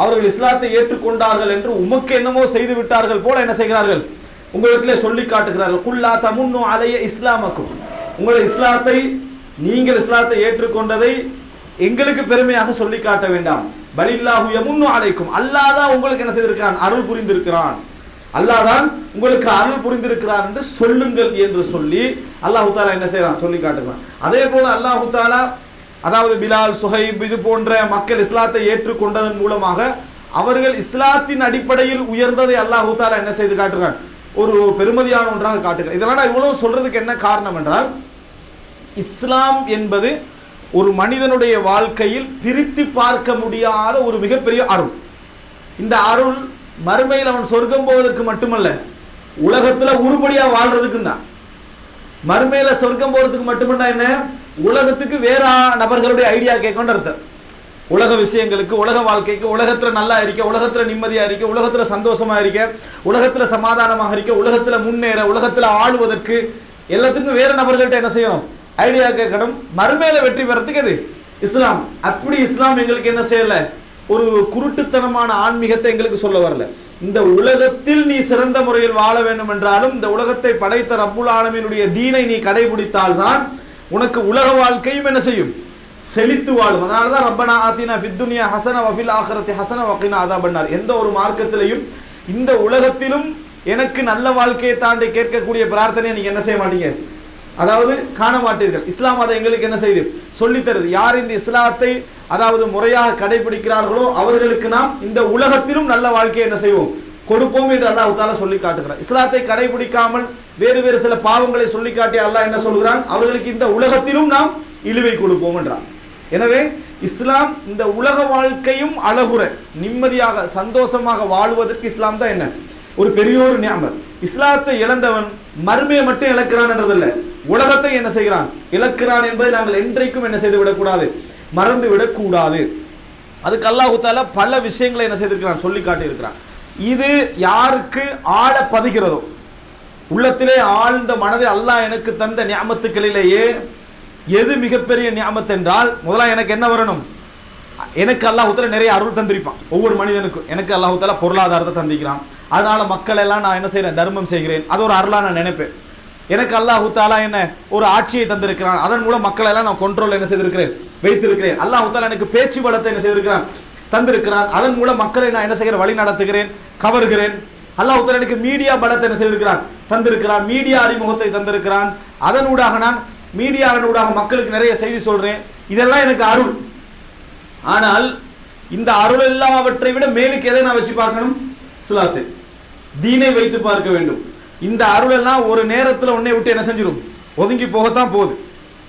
அவர்கள் இஸ்லாத்தை ஏற்றுக்கொண்டார்கள் என்று உமக்கு என்னமோ செய்து விட்டார்கள் போல என்ன செய்கிறார்கள், உங்களிடத்திலே சொல்லி காட்டுகிறார்கள். குல்லா தமுன்னு அலைய இஸ்லாமக்கும், உங்களுடைய இஸ்லாத்தை, நீங்கள் இஸ்லாத்தை ஏற்றுக்கொண்டதை எங்களுக்கு பெருமையாக சொல்லி காட்ட வேண்டாம். பலில்லாஹு யமுன்னு அலைக்கும், அல்லாஹ் தான் உங்களுக்கு என்ன செய்திருக்கிறான், அருள் புரிந்திருக்கிறான், அல்லாஹ் தான் உங்களுக்கு அருள் புரிந்திருக்கிறான் என்று சொல்லுங்கள் என்று சொல்லி அல்லாஹு தாலா என்ன செய்யறான், சொல்லி காட்டுகிறான். அதே போல அல்லாஹு தாலா அதாவது பிலால், சுஹைப் இது போன்ற மக்கள் இஸ்லாத்தை ஏற்றுக்கொண்டதன் மூலமாக அவர்கள் இஸ்லாத்தின் அடிப்படையில் உயர்ந்ததை அல்லாஹு தாலா என்ன செய்து காட்டுகிறான், ஒரு பெருமதியான ஒன்றாக காட்டுகிறார். இதெல்லாம் நான் இவ்வளவு சொல்றதுக்கு என்ன காரணம் என்றால், இஸ்லாம் என்பது ஒரு மனிதனுடைய வாழ்க்கையில் பிரித்து பார்க்க முடியாத ஒரு மிகப்பெரிய அருள். இந்த அருள் மறுமையில் அவன் சொர்க்கம் போவதற்கு மட்டுமல்ல, உலகத்துல உருப்படியா வாழ்றதுக்கு தான். மறுமையில சொர்க்கம் போறதுக்கு மட்டுமல்ல, என்ன உலகத்துக்கு வேற நபர்களுடைய ஐடியா கேட்கணும் அர்த்தம். உலக விஷயங்களுக்கு, உலக வாழ்க்கைக்கு, உலகத்துல நல்லா இருக்க, உலகத்துல நிம்மதியா இருக்க, உலகத்துல சந்தோஷமா இருக்க, உலகத்துல சமாதானமாக இருக்க, உலகத்துல முன்னேற, உலகத்துல ஆளுவதற்கு எல்லாத்துக்கும் வேற நபர்கள்ட்ட என்ன செய்யணும், ஐடியா கேட்கணும். மறுமையில வெற்றி பெறத்துக்கு எது இஸ்லாம். அப்படி இஸ்லாம் எங்களுக்கு என்ன செய்யல, ஒரு குருட்டுத்தனமான ஆன்மீகத்தை எங்களுக்கு சொல்ல வரல. இந்த உலகத்தில் நீ சிறந்த முறையில் வாழ வேண்டும் என்றாலும் இந்த உலகத்தை படைத்த ரப்புல் ஆலமீனுடைய தீனை நீ கடைபிடித்தால்தான் உனக்கு உலக வாழ்க்கையும் என்ன செய்யும், செழித்து வாழும். அதனாலதான் ரப்பனா ஆத்தினா ஃபித் துன்யா ஹஸன வ ஃபில் ஆখিরাতি ஹஸன வ கினா அஸாபன்னார். எந்த ஒரு மார்க்கத்திலையும் இந்த உலகத்திலும் எனக்கு நல்ல வாழ்க்கையை தாண்டி கேட்கக்கூடிய பிரார்த்தனையை நீங்க என்ன செய்ய மாட்டீங்க, அதாவது காண மாட்டீர்கள். இஸ்லாம் அதை எங்களுக்கு என்ன செய்து சொல்லி தருது. யார் இந்த இஸ்லாத்தை அதாவது முறையாக கடைபிடிக்கிறார்களோ அவர்களுக்கு நாம் இந்த உலகத்திலும் நல்ல வாழ்க்கையை என்ன செய்வோம், கொடுப்போம் என்று அல்லாஹ் தஆலா சொல்லி காட்டுகிறார். இஸ்லாத்தை கடைபிடிக்காமல் வேறு வேறு சில பாவங்களை சொல்லி காட்டி அல்லாஹ் என்ன சொல்கிறான், அவர்களுக்கு இந்த உலகத்திலும் நாம் இழிவை கொடுப்போம் என்றான். எனவே இஸ்லாம் இந்த உலக வாழ்க்கையும் அழகுற நிம்மதியாக சந்தோஷமாக வாழ்வதற்கு இஸ்லாம் தான் என்ன ஒரு பெரிய ஒரு நியாமத். இஸ்லாத்தை இழந்தவன் மறுமையை மட்டும் இழக்கிறான் என்றதில்ல, உலகத்தை என்ன செய்கிறான், இழக்கிறான் என்பதை நாங்கள் என்றைக்கும் என்ன செய்து விடக்கூடாது, மறந்து விடக்கூடாது. அதுக்கு அல்லாஹ் தஆலா பல விஷயங்களை என்ன செய்திருக்கிறான், சொல்லி காட்டியிருக்கிறான். இது யாருக்கு ஆழ பதிகிறதோ, உள்ளத்திலே ஆழ்ந்த மனதில் அல்லாஹ் எனக்கு தந்த நியாமத்துக்களிலேயே எது மிகப்பெரிய நியாமத் என்றால், முதல்ல எனக்கு என்ன வரணும், எனக்கு அல்லாஹ் தஆலா நிறைய அருள் தந்திருப்பான். ஒவ்வொரு மனிதனுக்கும் எனக்கு அல்லாஹ் தஆலா பொருளாதாரத்தை தந்திக்கிறான். அதனால மக்கள் எல்லாம் நான் என்ன செய்யறேன், தர்மம் செய்கிறேன், அது ஒரு அருளா நான் நினைப்பேன். எனக்கு அல்லாஹ் தஆலா என்ன ஒரு ஆட்சியை தந்திருக்கிறான், அதன் மூலம் மக்கள் எல்லாம் நான் கண்ட்ரோல் என்ன செய்திருக்கிறேன், வைத்திருக்கிறேன். அல்லாஹ் தஆலா எனக்கு பேச்சு பலத்தை என்ன செய்திருக்கிறான், தந்திருக்கிறான். அதன் மூலம் மக்களை நான் என்ன செய்கிறேன், வழி நடத்துகிறேன், கவர்கிறேன். அல்லாஹ் தஆலா எனக்கு மீடியா பலத்தை என்ன செய்திருக்கிறான், தந்திருக்கிறான். மீடியா அறிமுகத்தை தந்திருக்கிறான். அதனூடாக நான் மீடியாவினூடாக மக்களுக்கு நிறைய செய்தி சொல்றேன். இதெல்லாம் எனக்கு அருள். ஆனால் இந்த அருள் எல்லாவற்றை விட மேலுக்கு எதை நான் வச்சு பார்க்கணும், இஸ்லாத்தை, தீனை வைத்து பார்க்க வேண்டும். இந்த அருள் எல்லாம் ஒரு நேரத்தில் உன்னை விட்டு என்ன செஞ்சிடும், ஒதுங்கி போகத்தான் போகுது,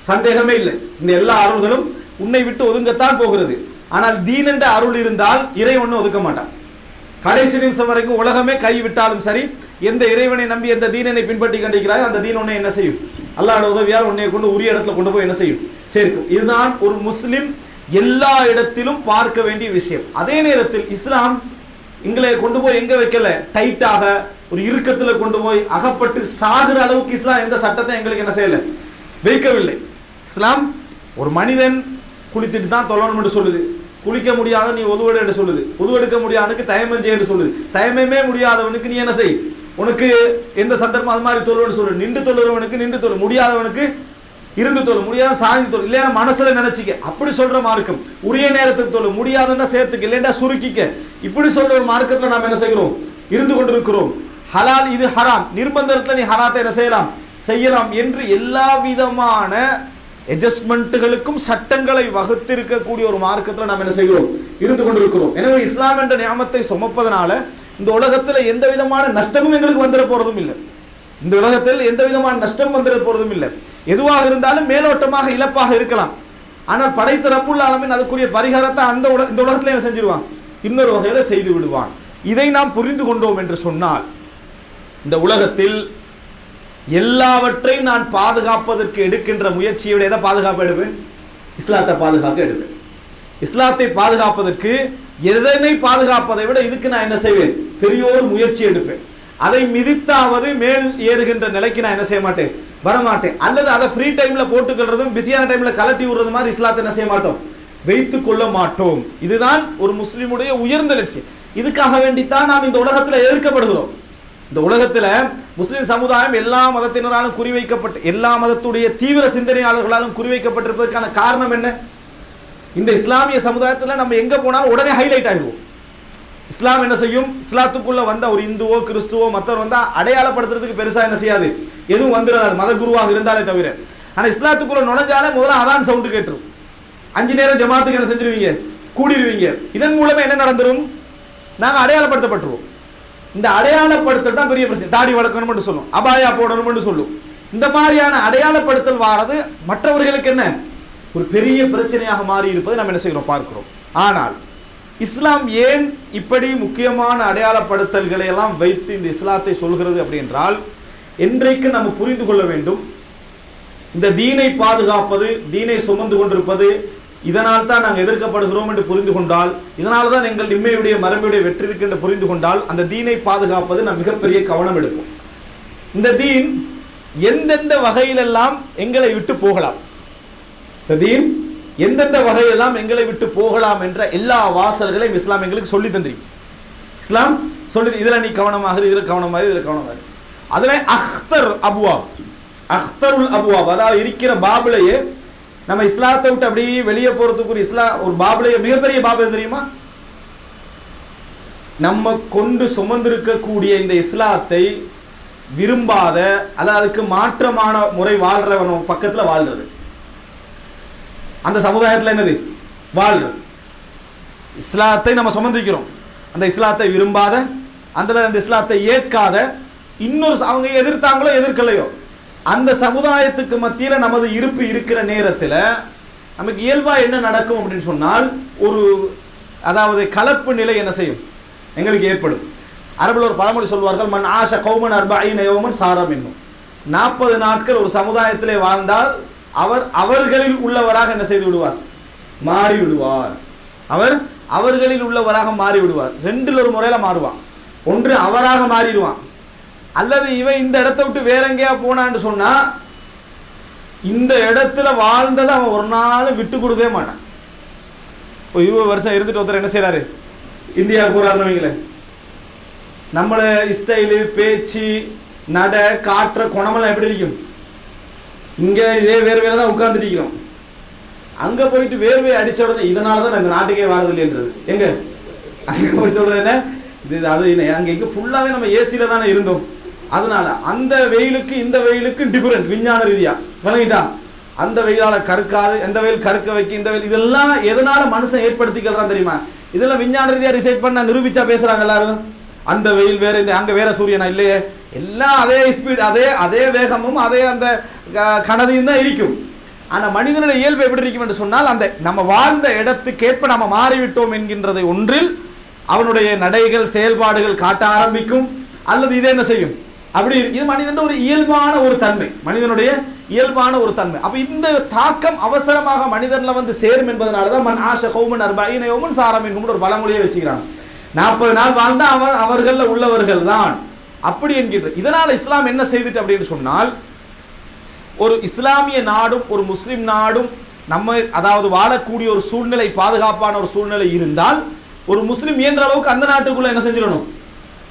சந்தேகமே இல்லை. இந்த எல்லா அருள்களும் உன்னை விட்டு ஒதுங்கத்தான் போகிறது. ஆனால் தீன் என்ற அருள் இருந்தால் இறை ஒன்று ஒதுக்க மாட்டான். கடைசி நிமிஷம் வரைக்கும் உலகமே கைவிட்டாலும் சரி, எந்த இறைவனை நம்பி எந்த தீனனை பின்பற்றி கண்டிக்கிறாய் அந்த தீன் உன்னை என்ன செய்யும், அல்லாஹ்வுடைய உதவியால் உன்னை கொண்டு உரிய இடத்துல கொண்டு போய் என்ன செய்யும், சேர்க்கும். இதுதான் ஒரு முஸ்லிம் எல்லா இடத்திலும் பார்க்க வேண்டிய விஷயம். அதே நேரத்தில் இஸ்லாம் எங்களை கொண்டு போய் எங்க வைக்கல, டைட்டாக ஒரு இறுக்கத்துல கொண்டு போய் அகப்பட்டு சாகுற அளவுக்கு இஸ்லாம் எந்த சட்டத்தை எங்களுக்கு என்ன செய்யல, வைக்கவில்லை. இஸ்லாம் ஒரு மனிதன் குளித்துட்டு தான் தொழணும் என்று சொல்லுது, குளிக்க முடியாத நீ ஒதுவெடு என்று சொல்லுது, ஒதுவெடுக்க முடியாதவனுக்கு தயமம் செய்ய என்று சொல்லுது, தயமமே முடியாதவனுக்கு நீ என்ன செய், உனக்கு எந்த சந்தர்ப்பம் அது மாதிரி தொழுவன்னு சொல்லு, நின்று தொழுறவனுக்கு நின்று தொழு, முடியாதவனுக்கு இருந்து தொழு, முடியாத சாதி தொழு, இல்லையா மனசுல நினைச்சிக்க, அப்படி சொல்ற மார்க்கம். உரிய நேரத்துக்கு தொழு, முடியாதுன்னா சேர்த்துக்க, இல்லையா சுருக்கிக்க, இப்படி சொல்ற ஒரு மார்க்கத்துல நாம் என்ன செய்கிறோம், இருந்து கொண்டிருக்கிறோம். ஹலால் இது ஹராம், நிர்பந்தத்துல நீ ஹராத்தை என்ன செய்யலாம், செய்யலாம் என்று எல்லா விதமான அட்ஜஸ்ட்மெண்ட்டுகளுக்கும் சட்டங்களை வகுத்திருக்கக்கூடிய ஒரு மார்க்கத்துல நாம் என்ன செய்கிறோம், இருந்து கொண்டிருக்கிறோம். எனவே இஸ்லாம் என்ற நியாமத்தை சுமப்பதனால இந்த உலகத்துல எந்த விதமான நஷ்டமும் எங்களுக்கு வந்துட போறதும் இல்லை. இந்த உலகத்தில் எந்த விதமான நஷ்டம் வந்துட போறதும் இல்லை. எதுவாக இருந்தாலும் மேலோட்டமாக இழப்பாக இருக்கலாம். ஆனால் படைத்த ரப்புல் ஆலமீன் அதுக்குரிய பரிகாரத்தை இந்த உலகத்துல என்ன செஞ்சிருவான், இன்னொரு வகையில செய்து விடுவான். இதை நாம் புரிந்து கொண்டோம் என்று சொன்னால் இந்த உலகத்தில் எல்லாவற்றையும் நான் பாதுகாப்பதற்கு எடுக்கின்ற முயற்சியை விட எதை பாதுகாப்பு எடுப்பேன், இஸ்லாத்தை பாதுகாக்க எடுப்பேன். இஸ்லாத்தை பாதுகாப்பதற்கு எதனை பாதுகாப்பதை விட இதுக்கு நான் என்ன செய்வேன், பெரியோர் முயற்சி எடுப்பேன். அதை மிதித்தாவது மேல் ஏறுகின்ற நிலைக்கு நான் என்ன செய்ய மாட்டேன், வரமாட்டேன். அல்லது அதை ஃப்ரீ டைம்ல போட்டுக்கிறதும் பிஸியான டைம்ல கலட்டி விடுறது மாதிரி இஸ்லாத்தை என்ன செய்ய மாட்டோம், வைத்துக் கொள்ள மாட்டோம். இதுதான் ஒரு முஸ்லிமுடைய உயர்ந்த லட்சியம். இதுக்காக வேண்டித்தான் நாம் இந்த உலகத்தில் எதிர்க்கப்படுகிறோம். இந்த உலகத்தில் முஸ்லிம் சமுதாயம் எல்லா மதத்தினராலும் குறிவைக்கப்பட்டு, எல்லா மதத்துடைய தீவிர சிந்தனையாளர்களாலும் குறிவைக்கப்பட்டிருப்பதற்கான காரணம் என்ன? இந்த இஸ்லாமிய சமுதாயத்தில் நம்ம எங்க போனாலும் உடனே ஹைலைட் ஆகிடுவோம். இஸ்லாம் என்ன செய்யும்? இஸ்லாத்துக்குள்ள வந்த ஒரு இந்துவோ கிறிஸ்துவோ மற்றவர் வந்தா அடையாளப்படுத்துறதுக்கு பெருசா என்ன செய்யாது, எதுவும் வந்துடாது, மத குருவாக இருந்தாலே தவிர. ஆனா இஸ்லாத்துக்குள்ள நுழைஞ்சாலே முதல்ல அதான் சவுண்டு கேட்டுரும். 5 நேரம் ஜமாத்துக்கு என்ன செஞ்சிருவீங்க, கூடிடுவீங்க. இதன் மூலமா என்ன நடந்துரும்? நாங்க அடையாளப்படுத்தப்பட்டுருவோம். இந்த அடையாளப்படுத்தல் தான் பெரிய பிரச்சனை. தாடி வளர்க்கணும்னு சொல்லும், அபாயா போடணும்னு சொல்லும். இந்த மாதிரியான அடையாளப்படுத்தல் வாரது மற்றவர்களுக்கு என்ன ஒரு பெரிய பிரச்சனையாக மாறி இருப்பதை நம்ம என்ன செய்கிறோம், பார்க்கிறோம். ஆனால் இஸ்லாம் ஏன் இப்படி முக்கியமான அடையாளப்படுத்தல்களை எல்லாம் வைத்து இந்த இஸ்லாத்தை சொல்கிறது அப்படி என்றால், என்றைக்கு நம்ம புரிந்து கொள்ள வேண்டும், இந்த தீனை பாதுகாப்பது, தீனை சுமந்து கொண்டிருப்பது, இதனால் தான் நாங்கள் எதிர்க்கப்படுகிறோம் என்று புரிந்து கொண்டால், இதனால தான் எங்கள் இம்மையுடைய மரபுடைய வெற்றி இருக்கு என்று புரிந்து கொண்டால், அந்த தீனை பாதுகாப்பது நாம் மிகப்பெரிய கவனம் எடுப்போம். இந்த தீன் எந்தெந்த வகையிலெல்லாம் எங்களை விட்டு போகலாம், இந்த தீன் எந்தெந்த வகையெல்லாம் எங்களை விட்டு போகலாம் என்ற எல்லா வாசல்களையும் இஸ்லாம் எங்களுக்கு சொல்லி தந்திருக்கு. இஸ்லாம் சொல்லி இதுல நீ கவனமாக, இதுல கவனமாக, இதுல கவனமாக. அதுல அக்தர் அபுவாப், அக்தருல் அபுவாப், அதாவது இருக்கிற பாபிலேயே நம்ம இஸ்லாத்தை விட்டு அப்படியே வெளியே போறதுக்கு ஒரு ஒரு பாபிலேயே மிகப்பெரிய பாபு தெரியுமா? நம்ம கொண்டு சுமந்திருக்கக்கூடிய இந்த இஸ்லாத்தை விரும்பாத, அதாவது அதுக்கு மாற்றமான முறை வாழ்றவன் பக்கத்துல வாழ்றது, அந்த சமுதாயத்தில் என்னது வாழ்றது. இஸ்லாத்தை நம்ம சுமந்திருக்கிறோம், அந்த இஸ்லாத்தை விரும்பாத, அந்த இஸ்லாத்தை ஏற்காத, இன்னொரு அவங்க எதிர்த்தாங்களோ எதிர்க்கலையோ அந்த சமுதாயத்துக்கு மத்தியில் நமது இருப்பு இருக்கிற நேரத்தில் நமக்கு இயல்பா என்ன நடக்கும் அப்படின்னு சொன்னால், ஒரு அதாவது கலப்பு நிலை என்ன செய்யும், எங்களுக்கு ஏற்படும். அரபுல ஒரு பழமொழி சொல்வார்கள், மன் ஆஷ கௌமன் அர்பஈன யௌமன் சாரம் என்னும். 40 நாட்கள் ஒரு சமுதாயத்திலே வாழ்ந்தால் அவர் அவர்களில் உள்ளவராக என்ன செய்து விடுவார், மாறி விடுவார். அவர் அவர்களில் உள்ளவராக மாறி விடுவார். ரெண்டில் ஒரு முறையில மாறுவான். ஒன்று அவராக மாறிடுவான், அல்லது இவன் இந்த இடத்தை விட்டு வேற எங்கேயா போனான்னு சொன்னா இந்த இடத்துல வாழ்ந்ததை அவன் ஒரு நாள் விட்டு கொடுக்கவே மாட்டான். 20 வருஷம் இருந்துட்டு ஒருத்தர் என்ன செய்யறாரு, இந்தியா போறாருன்னு, நம்மளோட ஸ்டைலு, பேச்சு, நட, காற்ற குணமெல்லாம் எப்படி இருக்கும்? இங்கே இதே வேர்வையில தான் உட்கார்ந்துட்டு இருக்கிறோம். அங்கே போயிட்டு வேர்வை அடிச்ச உடனே இதனால தான் நான் இந்த நாட்டுக்கே வரதில்லைன்றது. எங்க அங்கே போய் சொல்றது என்ன, இது அது அங்கே இங்கே ஃபுல்லாகவே நம்ம ஏசியில தானே இருந்தோம். அதனால அந்த வெயிலுக்கு இந்த வெயிலுக்கு டிஃபரெண்ட், விஞ்ஞான ரீதியா விளங்கிட்டா. அந்த வெயிலால கருக்காது, எந்த வெயில் கருக்க வைக்க, இந்த வெயில், இதெல்லாம் எதனால மனுஷன் ஏற்படுத்திக்கிறான் தெரியுமா? இதெல்லாம் விஞ்ஞான ரீதியா ரிசர்ச் பண்ண நிரூபிச்சா பேசுறாங்க எல்லாரும். அந்த வெயில் வேற, இந்த அங்க வேற சூரியனா இல்லையே, எல்லாம் அதே ஸ்பீட், அதே வேகமும் அதே அந்த கனதியும் தான் இருக்கும். ஆனா மனிதனுடைய இயல்பு எப்படி இருக்கும் என்று சொன்னால், அந்த நம்ம வாழ்ந்த இடத்துக்கேற்ப நம்ம மாறிவிட்டோம் என்கின்றதை ஒன்றில் அவனுடைய நடைகள், செயல்பாடுகள் காட்ட ஆரம்பிக்கும். அல்லது இதை என்ன செய்யும், அப்படி இது மனிதனுடைய ஒரு இயல்பான ஒரு தன்மை, மனிதனுடைய இயல்பான ஒரு தன்மை. அப்ப இந்த தாக்கம் அவசரமாக மனிதன்ல வந்து சேரும் என்பதனாலதான் மன் ஆஷ கௌமன் அர்பஈன யௌமன் சாரம் என்கிற ஒரு பழமொழியை வச்சுக்கிறாங்க. 40 நாள் வாழ்ந்தா அவர்கள் உள்ளவர்கள் தான் அப்படி என்கின்ற. இதனால இஸ்லாம் என்ன செய்துட்டு அப்படின்னு சொன்னால், ஒரு இஸ்லாமிய நாடும் ஒரு முஸ்லிம் நாடும் நம்ம அதாவது வாழக்கூடிய ஒரு சூழ்நிலை, பாதுகாப்பான ஒரு சூழ்நிலை இருந்தால் ஒரு முஸ்லிம் இயன்ற அளவுக்கு அந்த நாட்டுக்குள்ள என்ன செஞ்சிடணும்,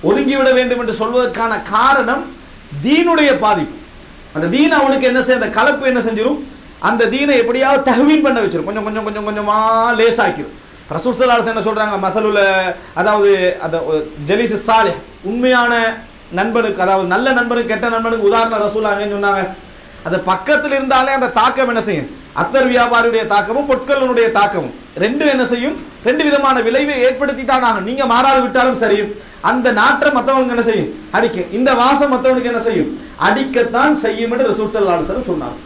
ஒதுங்கிவிட வேண்டும் என்று சொல்வதற்கான காரணம் தீனுடைய பாதிப்பு. அந்த தீன் அவனுக்கு என்ன செய்ய, அந்த கலப்பு என்ன செஞ்சிடும், அந்த தீனை எப்படியாவது தஹ்வீன் பண்ண வச்சிடும், கொஞ்சம் கொஞ்சம் கொஞ்சம் கொஞ்சமா லேசாக்கிடும். ரசூல் ஸல்லல்லாஹு அலைஹி வஸல்லம் என்ன சொல்றாங்க, மஸலுல அதாவது அந்த ஜலீஸ் சாலிஹ், உண்மையான நண்பனுக்கு, அதாவது நல்ல நண்பனுக்கு கெட்ட நண்பனுக்கு உதாரணம் ரசூலுல்லாஹ் சொன்னாங்க. அந்த பக்கத்தில் இருந்தாலே அந்த தாக்கம் என்ன செய்யும், அத்தர் வியாபாரியுடைய தாக்கமும் பொற்களுடைய தாக்கமும் ரெண்டு என்ன செய்யும், 2 விதமான விளைவை ஏற்படுத்தித்தான் ஆகும். நீங்க மாறாது விட்டாலும் சரி, அந்த நாற்றம் மற்றவனுக்கு என்ன செய்யும், அடிக்க, இந்த வாசம் மற்றவனுக்கு என்ன செய்யும், அடிக்கத்தான் செய்யும் என்று ரசூல் ஸல்லல்லாஹு அலைஹி வஸல்லம் சொன்னார்.